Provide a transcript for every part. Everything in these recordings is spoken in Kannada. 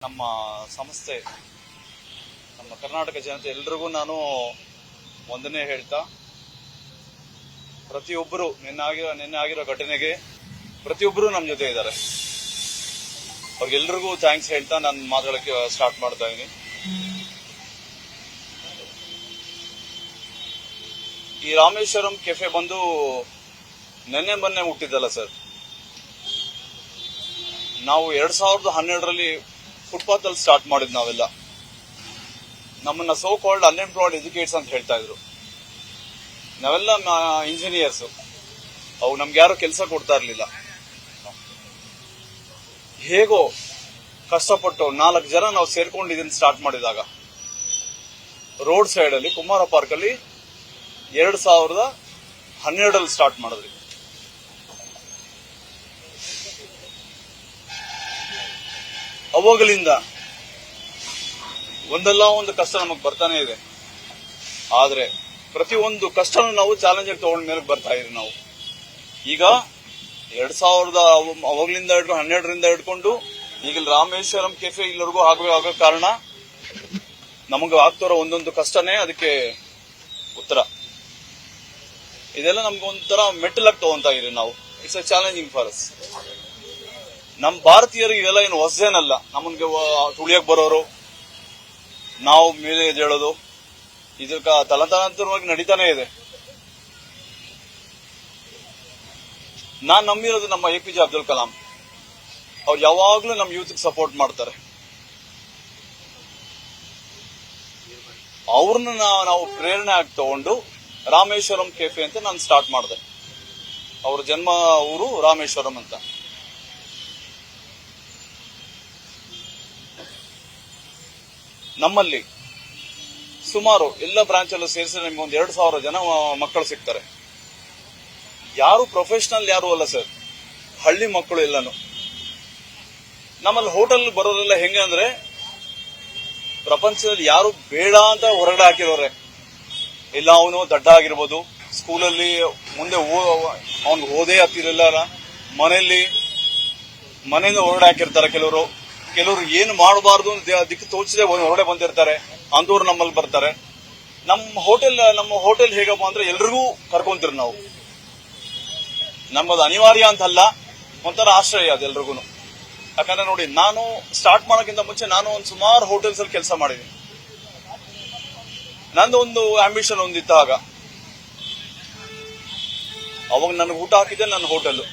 ನಮ್ಮ ಸಂಸ್ಥೆ ನಮ್ಮ ಕರ್ನಾಟಕ ಜನತೆ ಎಲ್ರಿಗೂ ನಾನು ಒಂದನೇ ಹೇಳ್ತಾ, ಪ್ರತಿಯೊಬ್ಬರು ನಿನ್ನೆ ಆಗಿರೋ ಘಟನೆಗೆ ಪ್ರತಿಯೊಬ್ಬರು ನಮ್ಮ ಜೊತೆ ಇದ್ದಾರೆ. ಅವ್ರಿಗೆಲ್ರಿಗೂ ಥ್ಯಾಂಕ್ಸ್ ಹೇಳ್ತಾ ನಾನು ಮಾತಾಡಕ್ಕೆ ಸ್ಟಾರ್ಟ್ ಮಾಡ್ತಾ ಇದ್ದೀನಿ. ಈ ರಾಮೇಶ್ವರಂ ಕೆಫೆ ಬಂದು ನೆನ್ನೆ ಮೊನ್ನೆ ಹುಟ್ಟಿದ್ದಲ್ಲ ಸರ್. ನಾವು 2012ರಲ್ಲಿ ಫುಟ್ಪಾತ್ ಅಲ್ಲಿ ಸ್ಟಾರ್ಟ್ ಮಾಡಿದ್. ನಾವೆಲ್ಲ ನಮ್ಮನ್ನ ಸೋ ಕಾಲ್ಡ್ ಅನ್ಎಂಪ್ಲಾಯ್ಡ್ ಎಜುಕೇಟ್ಸ್ ಅಂತ ಹೇಳ್ತಾ ಇದ್ರು. ನಾವೆಲ್ಲ ಇಂಜಿನಿಯರ್ಸ್. ಅವು ನಮ್ಗೆ ಯಾರು ಕೆಲಸ ಕೊಡ್ತಾ ಇರ್ಲಿಲ್ಲ. ಹೇಗೋ ಕಷ್ಟಪಟ್ಟು 4 ಜನ ನಾವು ಸೇರ್ಕೊಂಡು ಇದನ್ನ ಸ್ಟಾರ್ಟ್ ಮಾಡಿದಾಗ ರೋಡ್ ಸೈಡ್ ಅಲ್ಲಿ ಕುಮಾರ ಪಾರ್ಕ್ ಅಲ್ಲಿ 2012ರಲ್ಲಿ ಸ್ಟಾರ್ಟ್ ಮಾಡಿದ್ರಿ. ಅವಾಗಲಿಂದ ಒಂದಲ್ಲ ಒಂದು ಕಷ್ಟ ನಮಗ್ ಬರ್ತಾನೆ ಇದೆ. ಆದ್ರೆ ಪ್ರತಿಯೊಂದು ಕಷ್ಟನೂ ನಾವು ಚಾಲೆಂಜ್ ಆಗಿ ತಗೊಂಡ ಮೇಲೆ ಬರ್ತಾ ಇದ್ರಿ. ನಾವು ಈಗ 2000 ಅವಾಗಲಿಂದ 12ರಿಂದ ಹಿಡ್ಕೊಂಡು ಈಗ ರಾಮೇಶ್ವರಂ ಕೆಫೆ ಇಲ್ಲರಿಗೂ ಆಗೋ ಕಾರಣ ನಮಗೆ ಆಗ್ತಿರೋ ಒಂದೊಂದು ಕಷ್ಟನೇ ಅದಕ್ಕೆ ಉತ್ತರ. ಇದೆಲ್ಲ ನಮ್ಗೆ ಒಂಥರ ಮೆಟ್ಟಲಾಗಿ ತಗೊಂತಾ ಇದ್ರಿ ನಾವು. It's a challenging for us. ನಮ್ ಭಾರತೀಯರಿಗೆ ಇವೆಲ್ಲ ಏನು ಹೊಸದೇನಲ್ಲ. ನಮಗೆ ತುಳಿಯಕ್ ಬರೋರು, ನಾವು ಮೇಲೆ ಎದ್ದೇಳೋದು, ಇದಕ್ಕ ತಲತಲಾಂತರವಾಗಿ ನಡೀತಾನೆ ಇದೆ. ನಾನ್ ನಂಬಿರೋದು ನಮ್ಮ APJ ಅಬ್ದುಲ್ ಕಲಾಂ. ಅವ್ರು ಯಾವಾಗ್ಲೂ ನಮ್ಮ ಯೂತ್ ಸಪೋರ್ಟ್ ಮಾಡ್ತಾರೆ. ಅವ್ರನ್ನ ನಾವು ಪ್ರೇರಣೆ ಆಗಿ ತಗೊಂಡು ರಾಮೇಶ್ವರಂ ಕೆಫೆ ಅಂತ ನಾನು ಸ್ಟಾರ್ಟ್ ಮಾಡಿದೆ. ಅವ್ರ ಜನ್ಮ ಊರು ರಾಮೇಶ್ವರಂ ಅಂತ. ನಮ್ಮಲ್ಲಿ ಸುಮಾರು ಎಲ್ಲ ಬ್ರಾಂಚ್ ಅಲ್ಲೂ ಸೇರಿಸಿ ನಿಮ್ಗೆ 2,000 ಜನ ಮಕ್ಕಳು ಸಿಗ್ತಾರೆ. ಯಾರು ಪ್ರೊಫೆಷನಲ್ ಯಾರು ಅಲ್ಲ ಸರ್, ಹಳ್ಳಿ ಮಕ್ಕಳು ಎಲ್ಲಾನು. ನಮ್ಮಲ್ಲಿ ಹೋಟೆಲ್ ಬರೋರೆಲ್ಲ ಹೆಂಗೆ ಅಂದ್ರೆ ಪ್ರಪಂಚದಲ್ಲಿ ಯಾರು ಬೇಡ ಅಂತ ಹೊರಗಡೆ ಹಾಕಿರೋರೆ. ಇಲ್ಲ ಅವನು ದಡ್ಡ ಆಗಿರ್ಬೋದು, ಸ್ಕೂಲಲ್ಲಿ ಮುಂದೆ ಅವ್ನು ಓದೇ ಹತ್ತಿರಲ್ಲ, ಮನೆಯಿಂದ ಹೊರಗಡೆ ಹಾಕಿರ್ತಾರೆ. ಕೆಲವರು ಏನು ಮಾಡಬಾರ್ದು ದಿಕ್ಕು ತೋಚದೆ ಹೊರಗಡೆ ಬಂದಿರ್ತಾರೆ. ಅಂತವ್ರು ನಮ್ಮಲ್ಲಿ ಬರ್ತಾರೆ. ನಮ್ಮ ಹೋಟೆಲ್ ಹೇಗಪ್ಪ ಅಂದ್ರೆ ಎಲ್ರಿಗೂ ಕರ್ಕೊಂತೀರಿ ನಾವು. ನಮ್ಮದು ಅನಿವಾರ್ಯ ಅಂತಲ್ಲ, ಒಂಥರ ಆಶ್ರಯ ಅದು ಎಲ್ರಿಗೂ. ಯಾಕಂದ್ರೆ ನೋಡಿ, ನಾನು ಸ್ಟಾರ್ಟ್ ಮಾಡೋಕ್ಕಿಂತ ಮುಂಚೆ ನಾನು ಒಂದು ಸುಮಾರು ಹೋಟೆಲ್ಸ್ ಅಲ್ಲಿ ಕೆಲಸ ಮಾಡಿದ್ದೀನಿ. ನಂದು ಒಂದು ಆಂಬಿಷನ್ ಒಂದಿತ್ತು. ಅವಾಗ ನನಗೆ ಊಟ ಹಾಕಿದ್ದೆ ನನ್ನ ಹೋಟೆಲ್.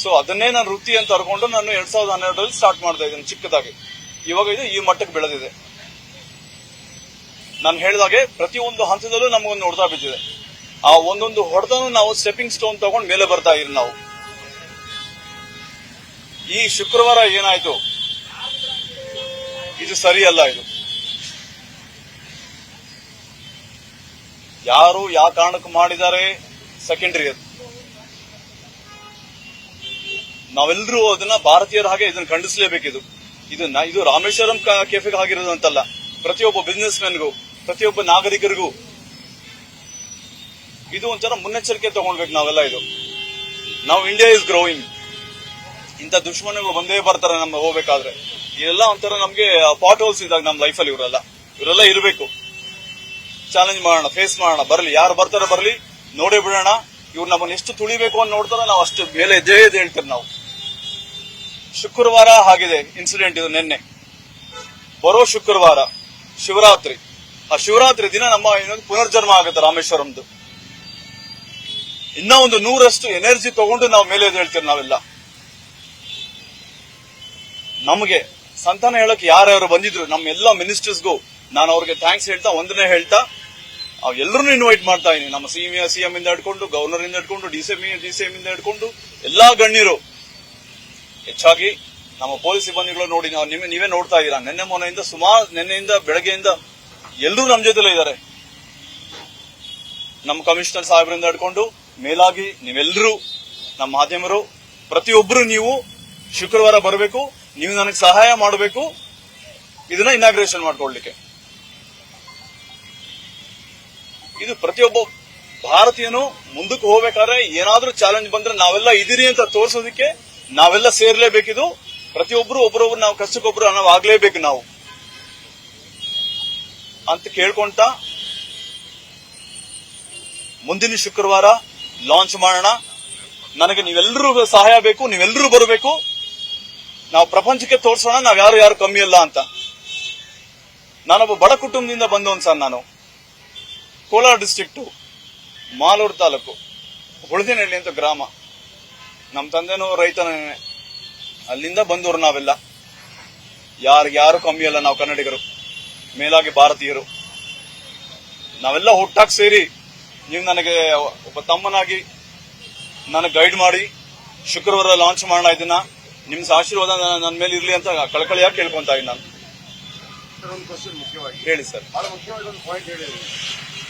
ಸೊ ಅದನ್ನೇ ನಾನು ವೃತ್ತಿ ಅಂತ ಕರ್ಕೊಂಡು ನಾನು 2012ರಲ್ಲಿ ಸ್ಟಾರ್ಟ್ ಮಾಡ್ತಾ ಇದ್ದೀನಿ ಚಿಕ್ಕದಾಗಿ. ಇವಾಗ ಇದು ಈ ಮಟ್ಟಕ್ಕೆ ಬೆಳೆದಿದೆ. ನಾನು ಹೇಳಿದಾಗೆ ಪ್ರತಿಯೊಂದು ಹಂತದಲ್ಲೂ ನಮಗೊಂದು ಹೊಡೆತ ಬಿದ್ದಿದೆ. ಆ ಒಂದೊಂದು ಹೊಡೆತನೂ ನಾವು ಸ್ಟೆಪ್ಪಿಂಗ್ ಸ್ಟೋನ್ ತಗೊಂಡು ಮೇಲೆ ಬರ್ತಾ ಇದ್ರಿ ನಾವು. ಈ ಶುಕ್ರವಾರ ಏನಾಯ್ತು, ಇದು ಸರಿಯಲ್ಲ. ಇದು ಯಾರು ಯಾವ ಕಾರಣಕ್ಕೆ ಮಾಡಿದ್ದಾರೆ ಸೆಕೆಂಡರಿ. ಅದು ನಾವೆಲ್ಲರೂ ಅದನ್ನ ಭಾರತೀಯರ ಹಾಗೆ ಇದನ್ನ ಖಂಡಿಸಲೇಬೇಕಿದು. ಇದು ರಾಮೇಶ್ವರಂ ಕೆಫೆಗೆ ಆಗಿರೋದು ಅಂತಲ್ಲ. ಪ್ರತಿಯೊಬ್ಬ ಬಿಸಿನೆಸ್ ಮ್ಯಾನ್ಗೂ, ಪ್ರತಿಯೊಬ್ಬ ನಾಗರಿಕರಿಗೂ ಇದು ಒಂಥರ ಮುನ್ನೆಚ್ಚರಿಕೆ ತಗೊಳ್ಬೇಕು ನಾವೆಲ್ಲ. ನಾವು ಇಂಡಿಯಾ ಇಸ್ ಗ್ರೋಯಿಂಗ್. ಇಂಥ ದುಶ್ಮನಗಳು ಬಂದೇ ಬರ್ತಾರೆ ನಮ್ಮ ಹೋಗ್ಬೇಕಾದ್ರೆ. ಇದೆಲ್ಲ ಒಂಥರ ನಮ್ಗೆ ಪಾಟ್ ಹೋಲ್ಸ್ ಇದ್ದಾಗ ನಮ್ಮ ಲೈಫಲ್ಲಿ ಇವರೆಲ್ಲ ಇರಬೇಕು. ಚಾಲೆಂಜ್ ಮಾಡೋಣ, ಫೇಸ್ ಮಾಡೋಣ. ಬರ್ಲಿ, ಯಾರು ಬರ್ತಾರೆ ಬರ್ಲಿ, ನೋಡೇ ಬಿಡೋಣ. ಇವ್ರು ನಮ್ಮನ್ನ ಎಷ್ಟು ತುಳಿಬೇಕು ಅಂತ ನೋಡ್ತಾರ, ನಾವು ಅಷ್ಟು ಮೇಲೆ ಎದ್ದೇ ಹೇಳ್ತೀವಿ ನಾವು. ಶುಕ್ರವಾರ ಆಗಿದೆ ಇನ್ಸಿಡೆಂಟ್. ಇದು ನಿನ್ನೆ ಬರೋ ಶುಕ್ರವಾರ ಶಿವರಾತ್ರಿ. ಆ ಶಿವರಾತ್ರಿ ದಿನ ನಮ್ಮ ಇನ್ನೊಂದು ಪುನರ್ಜನ್ಮ ಆಗುತ್ತೆ ರಾಮೇಶ್ವರಂದು. ಇನ್ನ ಒಂದು 100ರಷ್ಟು ಎನರ್ಜಿ ತಗೊಂಡು ನಾವು ಮೇಲೆ ಹೇಳ್ತೀವಿ ನಾವೆಲ್ಲ. ನಮಗೆ ಸಂತಾನ ಹೇಳಕ್ ಯಾರ್ಯಾರು ಬಂದಿದ್ರು ನಮ್ಮ ಎಲ್ಲಾ ಮಿನಿಸ್ಟರ್ಸ್ಗೂ ನಾನು ಅವ್ರಿಗೆ ಥ್ಯಾಂಕ್ಸ್ ಹೇಳ್ತಾ, ಒಂದನೇ ಹೇಳ್ತಾ, ಎಲ್ಲರನ್ನೂ ಇನ್ವೈಟ್ ಮಾಡ್ತಾ ಇದೀನಿ. ನಮ್ಮ ಸಿಎಂ ಇಂದ ಹಿಡ್ಕೊಂಡು, ಗವರ್ನರ್ ಇಂದ ಹಿಡ್ಕೊಂಡು, ಡಿಸಿಎಂ ಇಂದ ಹಿಡ್ಕೊಂಡು ಎಲ್ಲಾ ಗಣ್ಯರು. ಹೆಚ್ಚಾಗಿ ನಮ್ಮ ಪೊಲೀಸ್ ಸಿಬ್ಬಂದಿಗಳು ನೋಡಿ, ನೀವೇ ನೋಡ್ತಾ ಇದ್ದೀರಾ. ನಿನ್ನೆಯಿಂದ ಬೆಳಗ್ಗೆಯಿಂದ ಎಲ್ಲರೂ ನಮ್ಮ ಜೊತೆಲೇ ಇದ್ದಾರೆ. ನಮ್ಮ ಕಮಿಷನರ್ ಸಾಹೇಬರಿಂದ ಹಿಡ್ಕೊಂಡು ಮೇಲಾಗಿ ನೀವೆಲ್ಲರೂ, ನಮ್ಮ ಮಾಧ್ಯಮರು, ಪ್ರತಿಯೊಬ್ಬರು ನೀವು ಶುಕ್ರವಾರ ಬರಬೇಕು. ನೀವು ನನಗೆ ಸಹಾಯ ಮಾಡಬೇಕು ಇದನ್ನ ಇನಾಗ್ರೇಷನ್ ಮಾಡ್ಕೊಳ್ಳಿಕ್ಕೆ. ಇದು ಪ್ರತಿಯೊಬ್ಬ ಭಾರತೀಯನು ಮುಂದಕ್ಕೆ ಹೋಗ್ಬೇಕಾದ್ರೆ ಏನಾದ್ರೂ ಚಾಲೆಂಜ್ ಬಂದ್ರೆ ನಾವೆಲ್ಲ ಇದೀರಿ ಅಂತ ತೋರಿಸೋದಕ್ಕೆ ನಾವೆಲ್ಲ ಸೇರ್ಲೇಬೇಕಿದು. ಪ್ರತಿಯೊಬ್ರು ಒಬ್ಬರೊಬ್ರು ನಾವು ಕಷ್ಟಕ್ಕೊಬ್ರು ನಾವು ಆಗ್ಲೇಬೇಕು ನಾವು ಅಂತ ಕೇಳ್ಕೊಂತ ಮುಂದಿನ ಶುಕ್ರವಾರ ಲಾಂಚ್ ಮಾಡೋಣ. ನನಗೆ ನೀವೆಲ್ಲರೂ ಸಹಾಯ ಬೇಕು, ನೀವೆಲ್ಲರೂ ಬರಬೇಕು. ನಾವು ಪ್ರಪಂಚಕ್ಕೆ ತೋರ್ಸೋಣ ನಾವ್ ಯಾರು ಕಮ್ಮಿ ಅಲ್ಲ ಅಂತ. ನಾನೊಬ್ಬ ಬಡ ಕುಟುಂಬದಿಂದ ಬಂದವನ್ ಸರ್. ನಾನು ಕೋಲಾರ ಡಿಸ್ಟ್ರಿಕ್ಟು ಮಾಲೂರು ತಾಲೂಕು ಹುಳದಿನಹಳ್ಳಿ ಅಂತ ಗ್ರಾಮ. ನಮ್ಮ ತಂದೆನೂ ರೈತನೇ. ಅಲ್ಲಿಂದ ಬಂದವರು ನಾವೆಲ್ಲ. ಯಾರು ಕಮ್ಮಿ ಅಲ್ಲ. ನಾವು ಕನ್ನಡಿಗರು, ಮೇಲಾಗಿ ಭಾರತೀಯರು. ನಾವೆಲ್ಲ ಒಟ್ಟಾಗಿ ಸೇರಿ ನೀವು ನನಗೆ ಒಬ್ಬ ತಮ್ಮನಾಗಿ ನನಗೆ ಗೈಡ್ ಮಾಡಿ ಶುಕ್ರವಾರ ಲಾಂಚ್ ಮಾಡೋಣ. ಇದನ್ನ ನಿಮ್ ಆಶೀರ್ವಾದ ನನ್ನ ಮೇಲೆ ಇರ್ಲಿ ಅಂತ ಕಳಕಳಿಯಾಗಿ ಕೇಳ್ಕೊಂತಾ ಇದ್ದೀನಿ ನಾನು. ಒಂದು ಕ್ವಶನ್ ಮುಖ್ಯವಾಗಿ ಹೇಳಿ ಸರ್. ಬಹಳ ಮುಖ್ಯವಾಗಿ ಒಂದು ಪಾಯಿಂಟ್ ಹೇಳಿದ್ರಿ.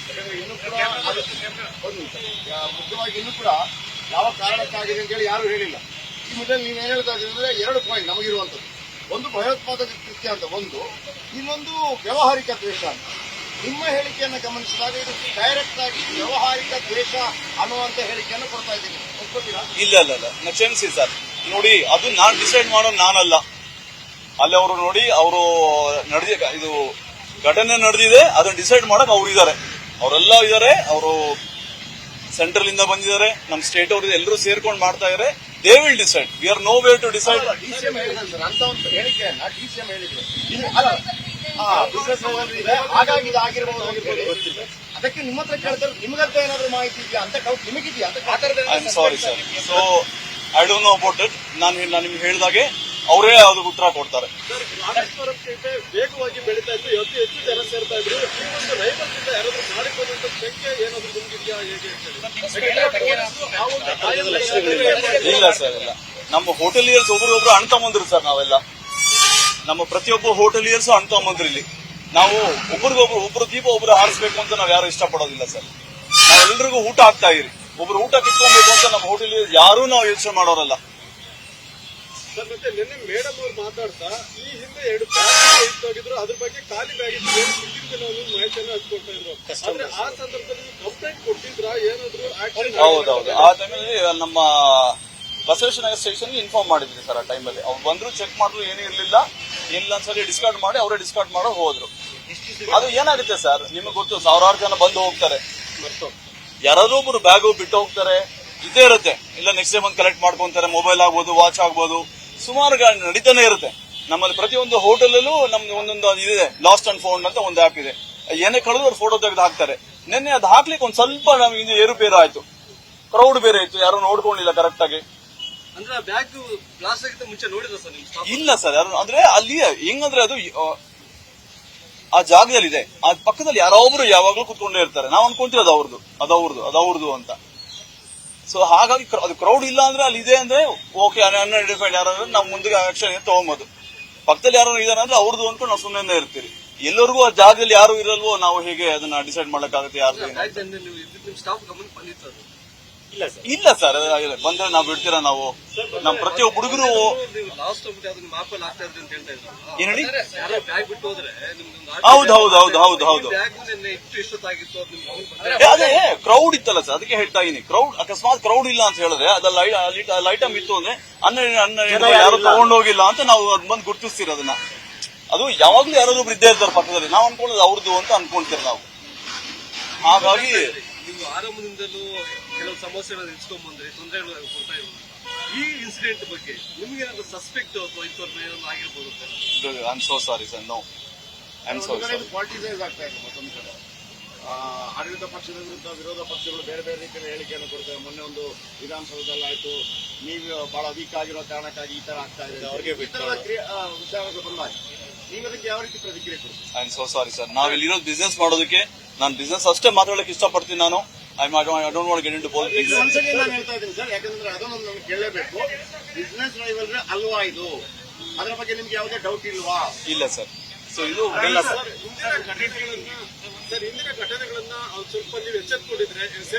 ಯಾಕಂದ್ರೆ ಇನ್ನೂ ಕೂಡ ಮುಖ್ಯವಾಗಿ ಇನ್ನೂ ಕೂಡ ಯಾವ ಕಾರಣಕ್ಕಾಗಿದೆ ಅಂತ ಹೇಳಿ ಯಾರು ಹೇಳಿಲ್ಲ. ಈ ಮೊದಲು ನೀವೇನು ಹೇಳ್ತಾ ಇದ್ರೆ 2 ಪಾಯಿಂಟ್ ನಮಗಿರುವಂತದ್ದು. ಒಂದು ಭಯೋತ್ಪಾದಕ ಕೃತ್ಯ ಅಂತ ಒಂದು, ಇನ್ನೊಂದು ವ್ಯಾವಹಾರಿಕ ದ್ವೇಷ ಅಂತ. ನಿಮ್ಮ ಹೇಳಿಕೆಯನ್ನು ಗಮನಿಸಿದಾಗ ಇದು ಡೈರೆಕ್ಟ್ ಆಗಿ ವ್ಯಾವಹಾರಿಕ ದ್ವೇಷ ಅನ್ನುವಂತ ಹೇಳಿಕೆಯನ್ನು ಕೊಡ್ತಾ ಇದ್ದೀನಿ. ಒಪ್ಕೋತೀರಾ? ಇಲ್ಲ ಕ್ಷಮಿಸಿ ಸರ್. ನೋಡಿ, ಅದು ನಾನು ಡಿಸೈಡ್ ಮಾಡೋದು ನಾನಲ್ಲ. ಅಲ್ಲಿ ಅವರು ನೋಡಿ, ಅವರು ಇದು ಘಟನೆ ನಡೆದಿದೆ, ಅದನ್ನ ಡಿಸೈಡ್ ಮಾಡಕ್ ಅವ್ರು ಇದ್ದಾರೆ. ಅವರೆಲ್ಲ ಇದ್ದಾರೆ. ಅವರು ಸೆಂಟ್ರಲ್ ಇಂದ ಬಂದಿದ್ದಾರೆ, ನಮ್ಮ ಸ್ಟೇಟ್ ಅವರು ಎಲ್ಲರೂ ಸೇರ್ಕೊಂಡು ಮಾಡ್ತಾ ಇದ್ದಾರೆ. They will decide. We are nowhere to decide. DCM ಹೇಳಿದ್ರು ಅಂತ ಒಂದು ಹೇಳಿಕೆಯನ್ನ ಡಿಸಿಎಂ ಹೇಳಿದ್ರು. ಹಾಗಾಗಿ ಇದಾಗಿರಬಹುದು. ಅದಕ್ಕೆ ನಿಮ್ಮ ಹತ್ರ ಕೇಳ್ತಾರೆ, ನಿಮಗಂತ ಏನಾದ್ರು ಮಾಹಿತಿ ಇದೆಯಾ ಅಂತ ಡೌಟ್ ನಿಮಗಿದೆಯಾ ಅಂತ. I am sorry sir. So I don't know about it. ನಾನು ನಿಮ್ಗೆ ಹೇಳಿದಾಗೆ ಅವರೇ ಅದಕ್ಕೆ ಉತ್ತರ ಕೊಡ್ತಾರೆ. ವೇಗವಾಗಿ ಬೆಳೀತಾ ಇತ್ತು, ಹೆಚ್ಚು ಜನ ಸೇರ್ತಾ ಇದ್ರು. ರೈತರಿಂದ ಯಾರಾದ್ರೂ ಮಾಡಿಕೊಳ್ಳುವಂತ ಸಂಖ್ಯೆ ಏನಾದ್ರು ನಿಮ್ಗಿದೆಯಾ, ಹೇಗೆ? ಇಲ್ಲ ಸರ್, ಇಲ್ಲ. ನಮ್ಮ ಹೋಟೆಲಿಯರ್ಸ್ ಒಬ್ರು ಅಣ್ಣ ತಮ್ಮಂದ್ರು ಸರ್. ನಾವೆಲ್ಲ ನಮ್ಮ ಪ್ರತಿಯೊಬ್ಬ ಹೋಟೆಲಿಯರ್ಸ್ ಅಣ್ಣ ತಮ್ಮಂದ್ರು. ಇಲ್ಲಿ ನಾವು ಒಬ್ರು ದೀಪ ಒಬ್ರು ಹಾರಿಸ್ಬೇಕು ಅಂತ ನಾವ್ ಯಾರು ಇಷ್ಟಪಡೋದಿಲ್ಲ ಸರ್. ನಾವೆಲ್ಲರಿಗೂ ಊಟ ಆಗ್ತಾ ಇರಿ, ಒಬ್ರು ಊಟ ಕಿತ್ಕೊಬೇಕು ಅಂತ ನಮ್ಮ ಹೋಟೆಲಿಯರ್ಸ್ ಯಾರು ನಾವು ಯೋಚನೆ ಮಾಡೋರಲ್ಲ. ಸರ್, ಮತ್ತೆ ನಿನ್ನೆ ಮೇಡಮ್ ಅವ್ರು ಮಾತಾಡ್ತಾ ಈ ಹಿಂದೆ 2 ಬ್ಯಾಗ್ ಹೋಗಿದ್ರು, ಅದ್ರ ಬಗ್ಗೆ ಖಾಲಿ ಬ್ಯಾಗ್ ಮಾಹಿತಿಯನ್ನು ಹಚ್ಕೊಳ್ತಾ ಇದ್ರು. ಆದ್ರೆ ಆ ಸಂದರ್ಭದಲ್ಲಿ ಕಂಪ್ಲೇಂಟ್ ಕೊಟ್ಟಿದ್ರ, ಏನಾದ್ರು? ಹೌದೌದು. ಆ ಟೈಮಲ್ಲಿ ನಮ್ಮ ಬಸವೇಶ್ವರ ಸ್ಟೇಷನ್ ಇನ್ಫಾರ್ಮ್ ಮಾಡಿದ್ರಿ ಸರ್. ಆ ಟೈಮಲ್ಲಿ ಅವ್ರು ಬಂದ್ರು, ಚೆಕ್ ಮಾಡಿದ್ರು, ಏನೂ ಇರ್ಲಿಲ್ಲ. ಏನಿಲ್ಲ ಒಂದ್ಸರಿ ಡಿಸ್ಕಾರ್ಡ್ ಮಾಡಿ ಅವರೇ ಡಿಸ್ಕಾರ್ಡ್ ಮಾಡೋ ಹೋದ್ರು. ಅದು ಏನಾಗುತ್ತೆ ಸರ್, ನಿಮಗೆ ಗೊತ್ತು, ಸಾವಿರಾರು ಜನ ಬಂದು ಹೋಗ್ತಾರೆ. ಯಾರಾದ್ರೂ ಒಬ್ರು ಬ್ಯಾಗು ಬಿಟ್ಟು ಹೋಗ್ತಾರೆ, ಇದೇ ಇರುತ್ತೆ. ಇಲ್ಲ ನೆಕ್ಸ್ಟ್ ಡೇ ಬಂದು ಕಲೆಕ್ಟ್ ಮಾಡ್ಕೊಂತಾರೆ. ಮೊಬೈಲ್ ಆಗ್ಬೋದು, ವಾಚ್ ಆಗ್ಬೋದು, ಸುಮಾರು ನಡೀತಾನೆ ಇರುತ್ತೆ. ನಮ್ಮಲ್ಲಿ ಪ್ರತಿಯೊಂದು ಹೋಟೆಲಲ್ಲೂ ನಮ್ದು ಒಂದೊಂದು ಇದೆ, ಲಾಸ್ಟ್ ಅಂಡ್ ಫೌಂಡ್ ಅಂತ ಒಂದು ಆಪ್ ಇದೆ. ಏನೇ ಕಳೆದು ಅವ್ರು ಫೋಟೋ ತೆಗೆದು ಹಾಕ್ತಾರೆ. ನಿನ್ನೆ ಅದು ಹಾಕ್ಲಿಕ್ಕೆ ಒಂದ್ ಸ್ವಲ್ಪ ನಮ್ಗೆ ಏರುಪೇರು ಆಯ್ತು, ಕ್ರೌಡ್ ಬೇರೆ ಇತ್ತು, ಯಾರು ನೋಡ್ಕೊಂಡಿಲ್ಲ ಕರೆಕ್ಟ್ ಆಗಿ. ಅಂದ್ರೆ ಬ್ಯಾಗ್ ಬ್ಲಾಸ್ಟ್ ಆಗಿದ್ದ ಮುಂಚೆ ನೋಡಿದ್ರ ಸರ್ ನೀವು? ಇಲ್ಲ ಸರ್, ಯಾರು ಅಂದ್ರೆ ಅಲ್ಲಿ ಹೆಂಗಂದ್ರೆ ಅದು ಆ ಜಾಗದಲ್ಲಿ ಇದೆ, ಆ ಪಕ್ಕದಲ್ಲಿ ಯಾರೊಬ್ರು ಯಾವಾಗ್ಲೂ ಕುತ್ಕೊಂಡೇ ಇರ್ತಾರೆ. ನಾವು ಅನ್ಕೊಂತೀವಿ ಅದವ್ರದ್ದು ಅಂತ. ಸೊ ಹಾಗಾಗಿ ಅದು ಕ್ರೌಡ್ ಇಲ್ಲ ಅಂದ್ರೆ ಅಲ್ಲಿ ಇದೆ ಅಂದ್ರೆ ಓಕೆ, ಅನ್ಐಡೆಂಟಿಫೈಡ್ ಯಾರಾದ್ರೂ ನಾವು ಮುಂದೆ ಆಕ್ಷನ್ ತಗೊಂಬೋದು. ಪಕ್ಕದಲ್ಲಿ ಯಾರು ಇದಾರೆ ಅಂದ್ರೆ ಅವ್ರದ್ದು ಅನ್ಕೊಂಡು ನಾವು ಸುಮ್ಮನೆ ಇರ್ತೀರಿ. ಎಲ್ಲರಿಗೂ ಆ ಜಾಗದಲ್ಲಿ ಯಾರು ಇರಲ್ವೋ ನಾವು ಹೇಗೆ ಅದನ್ನ ಡಿಸೈಡ್ ಮಾಡಕ್ಕಾಗುತ್ತೆ? ಯಾರು ಇಲ್ಲ ಸರ್, ಬಂದ್ರೆ ನಾವು ಬಿಡ್ತೀರಾ? ನಾವು ನಮ್ ಪ್ರತಿಯೊಬ್ಬ ಹುಡುಗರು ಹೌದು ಅದೇ ಕ್ರೌಡ್ ಇತ್ತಲ್ಲ ಸರ್, ಅದಕ್ಕೆ ಹೇಳ್ತಾ ಇದೀನಿ. ಕ್ರೌಡ್ ಅಕಸ್ಮಾತ್ ಕ್ರೌಡ್ ಇಲ್ಲ ಅಂತ ಹೇಳಿದ್ರೆ ಅದ್ರಲ್ಲಿ ಐಟಮ್ ಇತ್ತು ಅಂದ್ರೆ ಅನ್ನ ಯಾರು ತಗೊಂಡೋಗಿಲ್ಲ ಅಂತ ನಾವು ಬಂದು ಗುರ್ತಿಸ್ತೀರ ಅದನ್ನ. ಅದು ಯಾವಾಗ್ಲೂ ಯಾರಾದ್ರೂ ಇದ್ದೇ ಇರ್ತಾರೆ ಪಕ್ಕದಲ್ಲಿ. ನಾವು ಅನ್ಕೊಳ್ಳೋದು ಅವ್ರದ್ದು ಅಂತ ಅನ್ಕೊಂತೀರಿ ನಾವು. ಹಾಗಾಗಿ ನೀವು ಆರಂಭದಿಂದಲೂ ಕೆಲವು ಸಮಸ್ಯೆಗಳನ್ನು ಇಟ್ಕೊಂಡ್ಬಂದ್ರೆ ತೊಂದರೆಗಳು ಕೊಡ್ತಾ ಇರೋದು. ಈ ಇನ್ಸಿಡೆಂಟ್ ಬಗ್ಗೆ ನಿಮ್ಗೆ ಏನಾದ್ರು ಸಸ್ಪೆಕ್ಟ್ ಅಥವಾ ಇಂಥವ್ರು ಏನಾದ್ರು ಆಗಿರ್ಬೋದು? I am so sorry sir, no I am so sorry. Politicise ಆಗ್ತಾ ಇದೆ. ಮತ್ತೊಂದು ಕಡೆ ಆಡಳಿತ ಪಕ್ಷದ ವಿರುದ್ಧ ವಿರೋಧ ಪಕ್ಷಗಳು ಬೇರೆ ಬೇರೆ ರೀತಿಯಲ್ಲಿ ಹೇಳಿಕೆಯನ್ನು ಕೊಡ್ತೇವೆ. ಮೊನ್ನೆ ಒಂದು ವಿಧಾನಸೌಧದಲ್ಲಿ ಆಯ್ತು, ನೀವು ಬಹಳ ವೀಕ್ ಆಗಿರೋ ಕಾರಣಕ್ಕಾಗಿ ಈ ತರ ಆಗ್ತಾ ಇದೆ, ಅವ್ರಿಗೆ ವಿಚಾರಗಳು ಬಂದಾಗ ನೀವು ಅದಕ್ಕೆ ಯಾವ ರೀತಿ ಪ್ರತಿಕ್ರಿಯೆ ಕೊಡ್ತೀವಿ? I am so sorry sir. ನಾವಿಲ್ಲಿರೋದು ಬಿಸ್ನೆಸ್ ಮಾಡೋದಕ್ಕೆ. ನಾನು ಬಿಸ್ನೆಸ್ ಅಷ್ಟೇ ಮಾತಾಡಕ್ಕೆ ಇಷ್ಟಪಡ್ತೀನಿ. ನಾನು I don't want get into politics. ಒಂದ್ಸರಿ ನಾನು ಹೇಳ್ತಾ ಇದ್ದೀನಿ ಸರ್, ಯಾಕಂದ್ರೆ ಅದನ್ನು ನಮ್ಗೆ ಕೇಳಲೇಬೇಕು. ಬಿಸ್ನೆಸ್ ರೈವಲ್ರಿ ಅಲ್ವಾ ಇದು? ಅದರ ಬಗ್ಗೆ ನಿಮ್ಗೆ ಯಾವುದೇ ಡೌಟ್ ಇಲ್ವಾ? ಇಲ್ಲ ಸರ್. ಸೊ ಇದು ಸರ್, ಇಂದಿನ ಘಟನೆಗಳನ್ನ ಸ್ವಲ್ಪ ನೀವು ಎಚ್ಚೆತ್ತುಕೊಂಡಿದ್ರೆ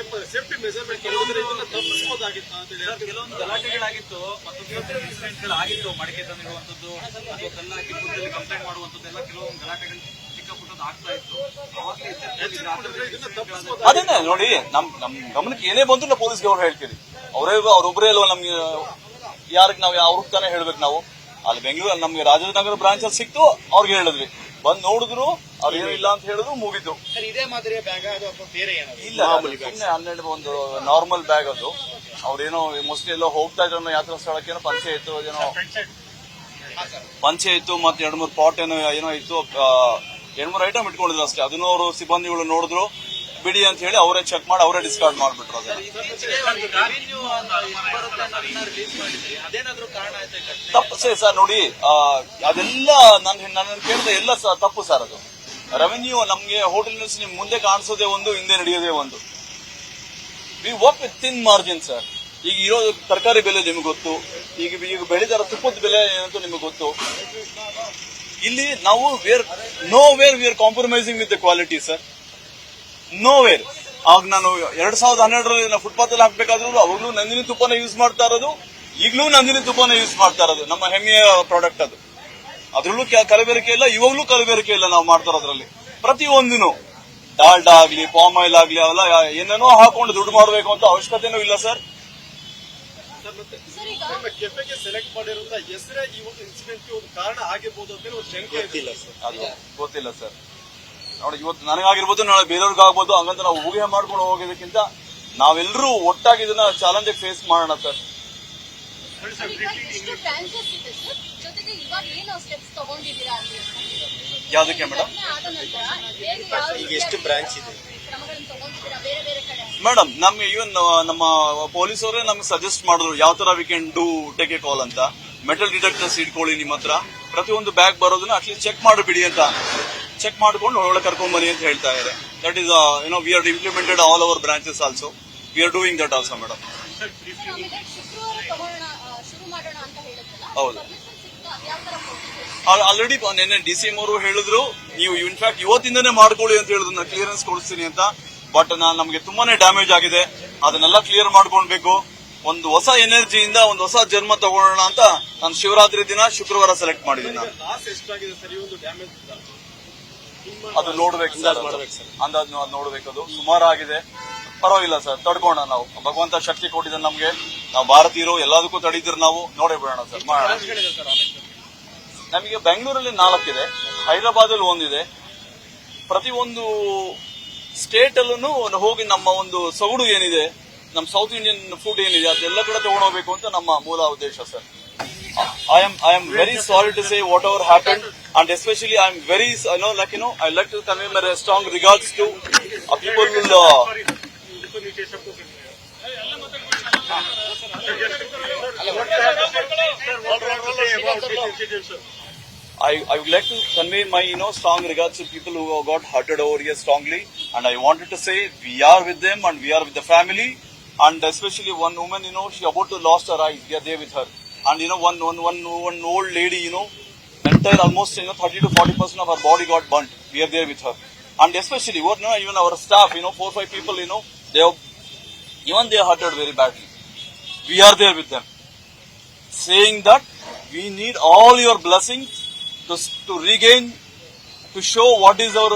ಸೇಫ್ಟಿ ಮೆಜರ್ಮೆಂಟ್ ಇದನ್ನ ತಪ್ಪಿಸಬಹುದಾಗಿತ್ತು ಅಂತ ಹೇಳಿ. ಕೆಲವೊಂದು ಗಲಾಟೆಗಳಾಗಿತ್ತು, ಮತ್ತೊಂದು ಇನ್ಸಿಡೆಂಟ್ಗಳಾಗಿತ್ತು. ಮಡಿಕೆ ತಂದಿರುವಂತದ್ದು ಅಥವಾ ಕಲ್ಲಾಕಿ ಗುಡ್ಡಲ್ಲಿ ಕಂಪ್ಲೇಂಟ್ ಮಾಡುವಂತದ್ದೆಲ್ಲ ಕೆಲವೊಂದು ಗಲಾಟೆಗಳು ಚಿಕ್ಕ ಪುಟ್ಟದ್ದು ಆಗ್ತಾ ಇತ್ತು. ಅದನ್ನೇ ನೋಡಿ, ನಮ್ ಗಮನಕ್ಕೆ ಏನೇ ಬಂದ್ರು ನಾವು ಪೊಲೀಸ್ಗೆ ಅವ್ರು ಹೇಳ್ತೀರಿ. ಅವರೊಬ್ಬರೇ ಅಲ್ವಾ ನಮ್ಗೆ, ಯಾರಿಗೆ ನಾವು ಅವ್ರಿಗೆ ತಾನೇ ಹೇಳ್ಬೇಕು ನಾವು. ಅಲ್ಲಿ ಬೆಂಗಳೂರಲ್ಲಿ ನಮ್ಗೆ ರಾಜನಗರ ಬ್ರಾಂಚ್ ಅಲ್ಲಿ ಸಿಕ್ತು, ಅವ್ರಿಗೆ ಹೇಳಿದ್ವಿ, ಬಂದ್ ನೋಡಿದ್ರು, ಅವ್ರು ಏನೂ ಇಲ್ಲ ಅಂತ ಹೇಳಿದ್ರು, ಮುಗಿತು. ಸರ್ ಇದೇ ಮಾದರಿಯ ಬ್ಯಾಗ್ ಅದು ಅಥವಾ ಬೇರೆ ಏನಾದ್ರು? ಇಲ್ಲ, ಸುಮ್ಮನೆ 12 ಒಂದು ನಾರ್ಮಲ್ ಬ್ಯಾಗ್ ಅದು. ಅವ್ರೇನೋ ಮೋಸ್ಟ್ಲಿ ಎಲ್ಲೋ ಹೋಗ್ತಾ ಇದ್ರು ಯಾತ್ರಾ ಸ್ಥಳಕ್ಕೆ, ಏನೋ ಪಂಚೆ ಇತ್ತು, ಏನೋ ಪಂಚೆ ಇತ್ತು, ಮತ್ತೆ 2-3 ಪಾಟ್ ಏನೋ ಇತ್ತು, 2-3 ಐಟಮ್ ಇಟ್ಕೊಂಡಿದ್ರು ಅಷ್ಟೇ. ಅದನ್ನು ಅವರು ಸಿಬ್ಬಂದಿಗಳು ನೋಡಿದ್ರು, ಬಿಡಿ ಅಂತ ಹೇಳಿ ಅವರೇ ಚೆಕ್ ಮಾಡಿ ಅವರೇ ಡಿಸ್ಕಾರ್ಡ್ ಮಾಡ್ಬಿಟ್ರು. ಅದೇನಾದ್ರೂ ಕಾರಣ ಆಯ್ತಾ? ತಪ್ಪು ಸರ್ ನೋಡಿ, ಅದೆಲ್ಲ ನನ್ನ ಕೇಳಿದ ಎಲ್ಲ ತಪ್ಪು ಸರ್. ಅದು ರೆವೆನ್ಯೂ ನಮ್ಗೆ ಹೋಟೆಲ್ಸ್ ನಿಮ್ ಮುಂದೆ ಕಾಣಿಸೋದೇ ಒಂದು, ಹಿಂದೆ ನಡೆಯೋದೇ ಒಂದು. We work with thin margin sir. ಈಗ ಇರೋ ತರಕಾರಿ ಬೆಲೆ ನಿಮ್ಗೆ ಗೊತ್ತು, ಈಗ ಬೆಳೆದಾರ ತುಪ್ಪದ ಬೆಲೆ ಏನಂತೂ ನಿಮ್ಗೆ ಗೊತ್ತು. ಇಲ್ಲಿ ನಾವು we are compromising with the quality sir, nowhere. ಆಗ ನಾನು 2012ರಲ್ಲಿ ನಾವು ಫುಟ್ಪಾತ್ ಅಲ್ಲಿ ಹಾಕ್ಬೇಕಾದ್ರೂ ಅವಾಗ್ಲೂ ನಂದಿನಿ ತುಪ್ಪನ ಯೂಸ್ ಮಾಡ್ತಾ ಇರೋದು, ಈಗಲೂ ನಂದಿನಿ ತುಪ್ಪನ ಯೂಸ್ ಮಾಡ್ತಾ ಇರೋದು. ನಮ್ಮ ಹೆಮ್ಮೆಯ ಪ್ರಾಡಕ್ಟ್ ಅದು. ಅದ್ರಲ್ಲೂ ಕಲಬೆರಕೆ ಇಲ್ಲ, ಇವಾಗ್ಲೂ ಕಲಬೆರಕೆ ಇಲ್ಲ. ನಾವು ಮಾಡ್ತಾ ಇರೋದ್ರಲ್ಲಿ ಪ್ರತಿಯೊಂದೂ ಡಾಲ್ಡಾ ಆಗ್ಲಿ, ಪಾಮ್ ಆಯಿಲ್ ಆಗ್ಲಿ, ಅವೆಲ್ಲ ಏನೇನೋ ಹಾಕೊಂಡು ದುಡ್ಡು ಮಾಡಬೇಕು ಅಂತ ಅವಶ್ಯಕತೆನೂ ಇಲ್ಲ ಸರ್. ನಿಮ್ಮ ಕೆಫೆಗೆ ಸೆಲೆಕ್ಟ್ ಮಾಡಿರೋದ್ರಿಂದ ಹೆಸರೇ ಈ ಒಂದು ಇನ್ಸಿಡೆಂಟ್ಗೆ ಒಂದು ಕಾರಣ ಆಗಿರ್ಬೋದು ಅಂತ ಒಂದು ಶಂಕೆ ಗೊತ್ತಿಲ್ಲ ಸರ್. ಅದು ಗೊತ್ತಿಲ್ಲ ಸರ್. ನೋಡಿ, ಇವತ್ತು ನನಗಾಗಿರ್ಬೋದು, ನಾಳೆ ಬೇರೆಯವ್ರಿಗಾಗ್ಬೋದು. ಹಂಗಂತ ನಾವು ಊಹೆ ಮಾಡ್ಕೊಂಡು ಹೋಗೋದಕ್ಕಿಂತ ನಾವೆಲ್ಲರೂ ಒಟ್ಟಾಗಿ ಇದನ್ನ ಚಾಲೆಂಜ್ ಫೇಸ್ ಮಾಡೋಣ ಸರ್. ಯಾವ್ದಕ್ಕೆ ಮೇಡಮ್? ಎಷ್ಟು ಬ್ರಾಂಚ್ ಇದೆ ಮೇಡಮ್? ನಮ್ಗೆ ಇವನ್ ನಮ್ಮ ಪೊಲೀಸ್ ಅವರೇ ನಮ್ಗೆ ಸಜೆಸ್ಟ್ ಮಾಡಿದ್ರು ಯಾವ ತರ we can do take a call ಅಂತ. ಮೆಟಲ್ ಡಿಟೆಕ್ಟರ್ಸ್ ಇಟ್ಕೊಳ್ಳಿ ನಿಮ್ಮ ಹತ್ರ, ಪ್ರತಿಯೊಂದು ಬ್ಯಾಗ್ ಬರೋದನ್ನ ಅಟ್ಲೀಸ್ಟ್ ಚೆಕ್ ಮಾಡಿಬಿಡಿ ಅಂತ. ಚೆಕ್ ಮಾಡ್ಕೊಂಡು ಒಳಗಡೆ ಕರ್ಕೊಂಡ್ ಬನ್ನಿ ಅಂತ ಹೇಳ್ತಾ ಇದ್ದಾರೆ. That is we are implemented all our branches also. We are doing that also madam. ಹೌದು, ಆಲ್ರೆಡಿ ನಿನ್ನೆ DCM ಅವರು ಹೇಳಿದ್ರು, ನೀವು ಇನ್ಫ್ಯಾಕ್ಟ್ ಇವತ್ತಿಂದನೇ ಮಾಡ್ಕೊಳ್ಳಿ ಅಂತ ಹೇಳಿದ್ರು, ನಾನು ಕ್ಲಿಯರೆನ್ಸ್ ಕೊಡಿಸ್ತೀನಿ ಅಂತ. ಬಟ್ ನಮ್ಗೆ ತುಂಬಾನೇ ಡ್ಯಾಮೇಜ್ ಆಗಿದೆ, ಅದನ್ನೆಲ್ಲ ಕ್ಲಿಯರ್ ಮಾಡ್ಕೊಳ್ಬೇಕು. ಒಂದು ಹೊಸ ಎನರ್ಜಿಯಿಂದ ಒಂದು ಹೊಸ ಜನ್ಮ ತಗೊಳ್ಳೋಣ ಅಂತ ನಾನು ಶಿವರಾತ್ರಿ ದಿನ ಶುಕ್ರವಾರ ಸೆಲೆಕ್ಟ್ ಮಾಡಿದ್ದೀನಿ. ನಾನು ಲಾಸ್ ಎಷ್ಟಾಗಿದೆ ಸರ್ ಈ ಒಂದು ಡ್ಯಾಮೇಜ್? ಅದು ನೋಡ್ಬೇಕು ಸರ್, ಅಂದಾಜು ನೋಡ್ಬೇಕು. ಅದು ಸುಮಾರು ಆಗಿದೆ, ಪರವಾಗಿಲ್ಲ ಸರ್, ತಡ್ಕೋಣ. ನಾವು ಭಗವಂತ ಶಕ್ತಿ ಕೊಟ್ಟಿದ್ದಾನೆ ನಮ್ಗೆ, ನಾವು ಭಾರತೀಯರು, ಎಲ್ಲದಕ್ಕೂ ತಡೀತಿರು ನಾವು. ನೋಡೇ ಬಿಡೋಣ ಸರ್, ಮಾಡೋಣ. ನಮಗೆ ಬೆಂಗಳೂರಲ್ಲಿ 4 ಇದೆ, ಹೈದರಾಬಾದ್ ಅಲ್ಲಿ 1 ಇದೆ. ಪ್ರತಿಯೊಂದು ಸ್ಟೇಟ್ ಅಲ್ಲೂ ಹೋಗಿ ನಮ್ಮ ಒಂದು ಸೊಗಡು ಏನಿದೆ, ನಮ್ಮ ಸೌತ್ ಇಂಡಿಯನ್ ಫುಡ್ ಏನಿದೆ, ಅದೆಲ್ಲ ಕಡೆ ತಗೊಂಡೋಗ್ಬೇಕು ಅಂತ ನಮ್ಮ ಮೂಲ ಉದ್ದೇಶ sir. I am very sorry to say whatever happened, and especially I am very, I like to convey my strong regards to people who I would like to convey my strong regards to people who got hurted over here strongly, and I wanted to say we are with them and we are with the family, and especially one woman, she about to lost her eyes. We are there with her. And one old lady, entire almost 30 to 40% of her body got burnt. We are there with her. And especially even our staff, 4-5 people, they are hurted very badly. We are there with them, saying that we need all your blessings to regain, to show what is our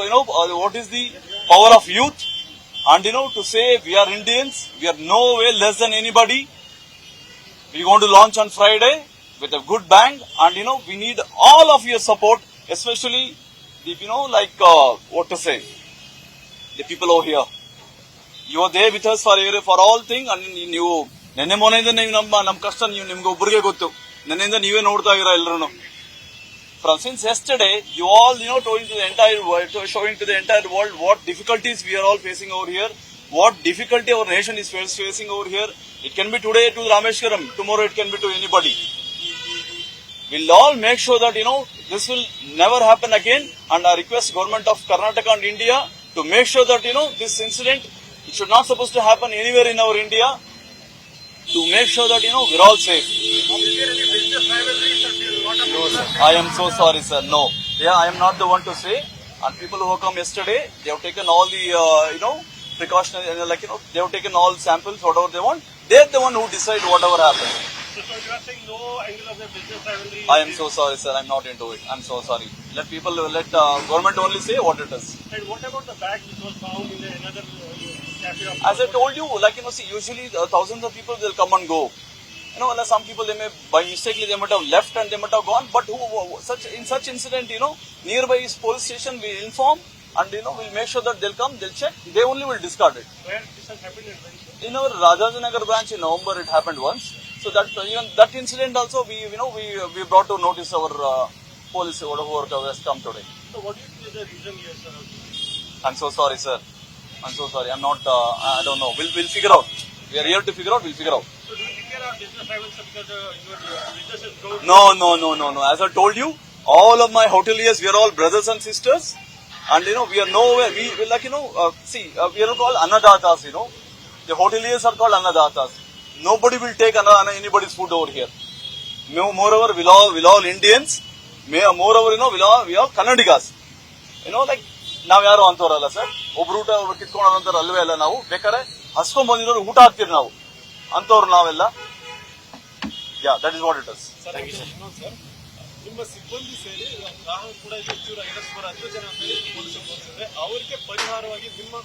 what is the power of youth, and to say we are Indians, we are no way less than anybody. We are going to launch on Friday with a good bang, and we need all of your support, especially the what to say, the people over here. You are there with us for all things, and ನೀವು ನೆನ್ನೆ ಮೊನ್ನೆಯಿಂದ ನೀವು ನಮ್ಮ ಕಷ್ಟ ನಿಮ್ಗೆ ಒಬ್ಬರಿಗೆ ಗೊತ್ತು. ನೆನ್ನೆಯಿಂದ ನೀವೇ ನೋಡ್ತಾ ಇದ್ದೀರಾ ಎಲ್ಲರೂ. From since yesterday, you all showing to the entire world what difficulties we are all facing over here, what difficulty our nation is facing over here. It can be today to Rameshwaram, tomorrow it can be to anybody. We'll all make sure that this will never happen again, and I request government of Karnataka and India to make sure that this incident, it should not supposed to happen anywhere in our India, to make sure that we're all safe. I am so sorry sir, no. Yeah, I am not the one to say. And people who come yesterday, they have taken all the precautionary, they have taken all samples, whatever they want. They're the one who decide whatever happens. So you are saying no angle of the business rivalry? I am so sorry sir, I'm not into it. I'm so sorry. Let government only say what it is. And what about the bag which was found in another cafe? As I told you, see, usually thousands of people will come and go. Some people, they may by mistakenly they might have left and they might have gone, but in such incident, nearby his police station, we inform and we'll make sure that they'll come, they'll check, they only will discard it. Where this has happened in Ranchi? In our Rajajinagar branch in November, it happened once. So that even that incident also we brought to notice our police who has come today. So what do you think is the reason here, sir? I'm so sorry, sir. I'm so sorry. I'm not. I don't know. We'll figure out. We are here to figure out. We'll figure out. So do you think there are business rivals because your business is growing? No. As I told you, all of my hoteliers, we are all brothers and sisters, and we are nowhere. We are not called annadatas. The hoteliers are called annadatas. Nobody will take anybody's food over here. Moreover, we'll all Indians. Moreover, we all Kannadigas. ನಾವ್ ಯಾರು ಅಂತವ್ರಲ್ಲ ಸರ್. ಒಬ್ರು ಊಟ ಕಿತ್ಕೊಂಡಂತಾರ ಅಲ್ವೇ ಅಲ್ಲ. ನಾವು ಬೇಕಾದ್ರೆ ಹಸ್ಕೊಂಡ್ ಬಂದಿರೋರು ಊಟ ಹಾಕ್ತಿವಿ ನಾವು ಅಂತವ್ರು ನಾವೆಲ್ಲ. That is what it is. ಇನ್ನೊಂದು ಸರ್, ನಿಮ್ಮ ಸಿಬ್ಬಂದಿ ಸೇರಿ ನಾವು ಕೂಡ ಹೆಚ್ಚೂರ 10 ಜನ ಪೊಲೀಸರು ತೋರಿಸಿದ್ರೆ ಅವರಿಗೆ ಪರಿಹಾರವಾಗಿ ನಿಮ್ಮ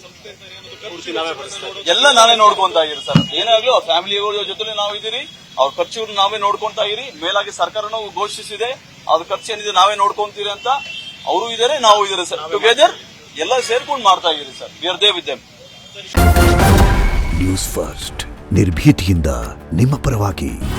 ಸಂಸ್ಥೆಯಿಂದ ಏನಾದ್ರು ಎಲ್ಲ ನಾವೇ ನೋಡ್ಕೊಂತಾ ಇದೀರಿ ಸರ್. ಏನಾಗ್ಲಿ ಅವ್ರ ಫ್ಯಾಮಿಲಿಗಳ ಜೊತೆ ನಾವು ಇದೀರಿ. ಅವ್ರ ಖರ್ಚು ನಾವೇ ನೋಡ್ಕೊಂತಾ ಇದೀರಿ. ಮೇಲಾಗಿ ಸರ್ಕಾರನೂ ಘೋಷಿಸಿದೆ ಅದ್ರ ಖರ್ಚು ಏನಿದೆ ನಾವೇ ನೋಡ್ಕೊಂತೀರಿ ಅಂತ. ಅವರು ಇದಾರೆ, ನಾವು ಇದಾರೆ ಸರ್. ಟುಗೆದರ್ ಎಲ್ಲ ಸೇರ್ಕೊಂಡು ಮಾಡ್ತಾ ಇದೀರಿ sir. We are there with them. News first ನಿರ್ಭೀತಿಯಿಂದ ನಿಮ್ಮ ಪರವಾಗಿ.